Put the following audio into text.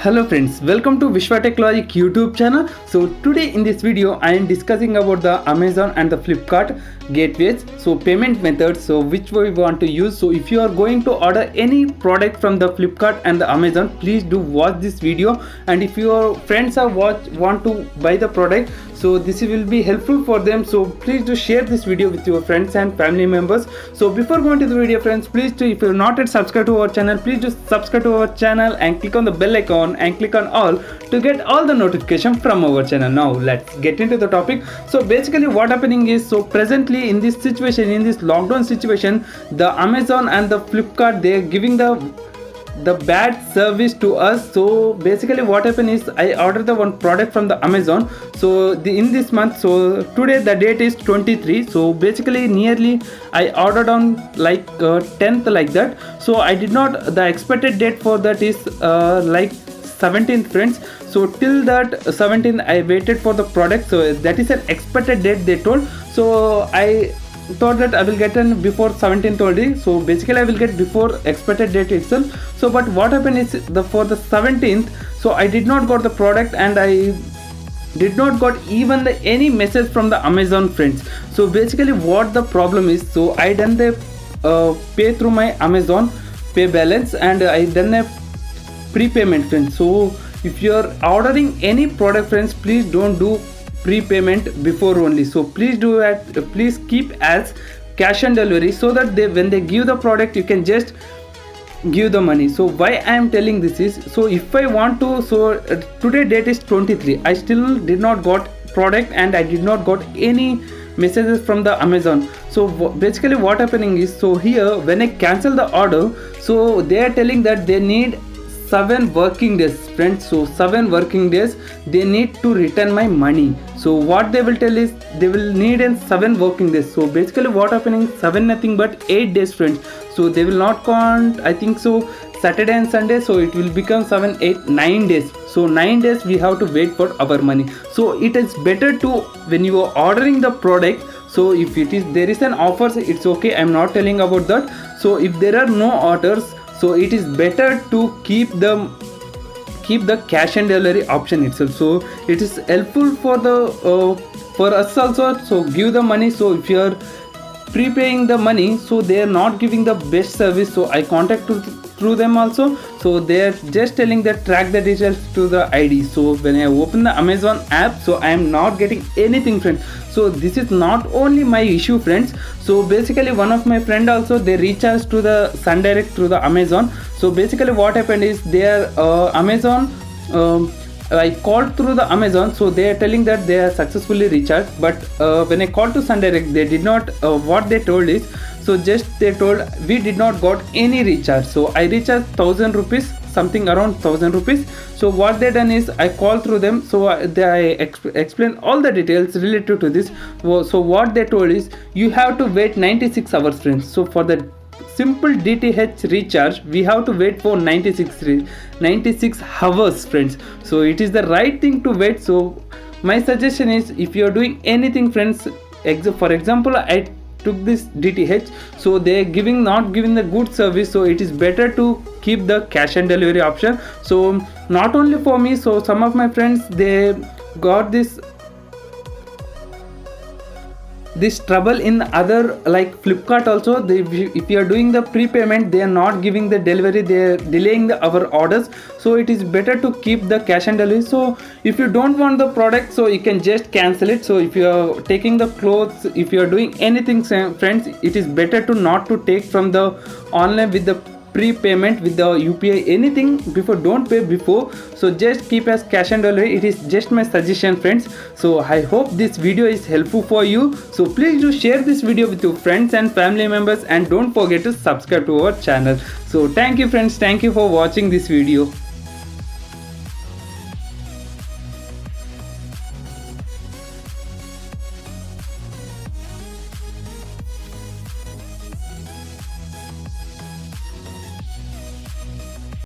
Hello friends, welcome to Vishwa Tech Logic YouTube channel. So today in this video I am discussing about the Amazon and the Flipkart gateways, so payment methods, so which we want to use. So if you are going to order any product from the Flipkart and the Amazon, please do watch this video, and if your friends are want to buy the product, so this will be helpful for them, so please do share this video with your friends and family members. So before going to the video friends, please do, if you're not yet subscribed to our channel, please do subscribe to our channel and click on the bell icon and click on all to get all the notification from our channel. Now let's get into the topic. So basically what happening is, so presently in this situation, in this lockdown situation, the Amazon and the Flipkart, they're giving the bad service to us. So basically what happened is, I ordered the one product from the Amazon, so in this month, so today the date is 23, so basically nearly I ordered on like 10th like that. So I did not, the expected date for that is like 17th friends. So till that 17th I waited for the product, so that is an expected date they told. So I thought that I will get in before 17th already, so basically I will get before expected date itself. So but what happened is, for the 17th, so I did not got the product, and I did not got even any message from the Amazon friends. So basically what the problem is, so I done the pay through my Amazon pay balance, and I done a prepayment friends. So if you are ordering any product friends, please don't do prepayment before only. So please do that, please keep as cash on delivery, so that when they give the product, you can just give the money. So why I am telling this is, so if I want to, so today date is 23, I still did not got product, and I did not got any messages from the Amazon. So basically what happening is, so here when I cancel the order, so they are telling that they need 7 working days friends. So 7 working days they need to return my money. So what they will tell is, they will need in 7 working days. So basically what happening, 7 nothing but 8 days friends. So they will not count, I think so, Saturday and Sunday, so it will become 7 8 9 days. So 9 days we have to wait for our money. So it is better to, when you are ordering the product, so if it is, there is an offer, it's okay, I'm not telling about that. So if there are no orders, so it is better to keep the cash and delivery option itself. So it is helpful for the for us also. So give the money. So if you are prepaying the money, so they are not giving the best service, so I contact through them also. So they are just telling that track the details to the ID. So when I open the Amazon app, so I am not getting anything friends. So this is not only my issue friends. So basically one of my friend also, they recharged to the Sun Direct through the Amazon. So basically what happened is, their Amazon, I called through the Amazon, so they are telling that they are successfully recharged, but when I called to Sun Direct, they did not, what they told is, so just they told we did not got any recharge. So I recharged 1000 rupees, something around 1000 rupees. So what they done is, I called through them, so I explained all the details related to this. So what they told is, you have to wait 96 hours friends. So for the simple DTH recharge, we have to wait for 96 hours friends. So it is the right thing to wait. So my suggestion is, if you are doing anything friends, for example I took this DTH, so they are not giving the good service, so it is better to keep the cash and delivery option. So not only for me, so some of my friends, they got this trouble in other like Flipkart also. If you are doing the prepayment, they are not giving the delivery, they are delaying our orders. So it is better to keep the cash and delivery. So if you don't want the product, so you can just cancel it. So if you are taking the clothes, if you are doing anything friends, it is better to not to take from the online with the prepayment with the UPI, anything before, don't pay before. So just keep as cash and delivery. It is just my suggestion friends. So I hope this video is helpful for you. So please do share this video with your friends and family members, and don't forget to subscribe to our channel. So thank you friends, thank you for watching this video.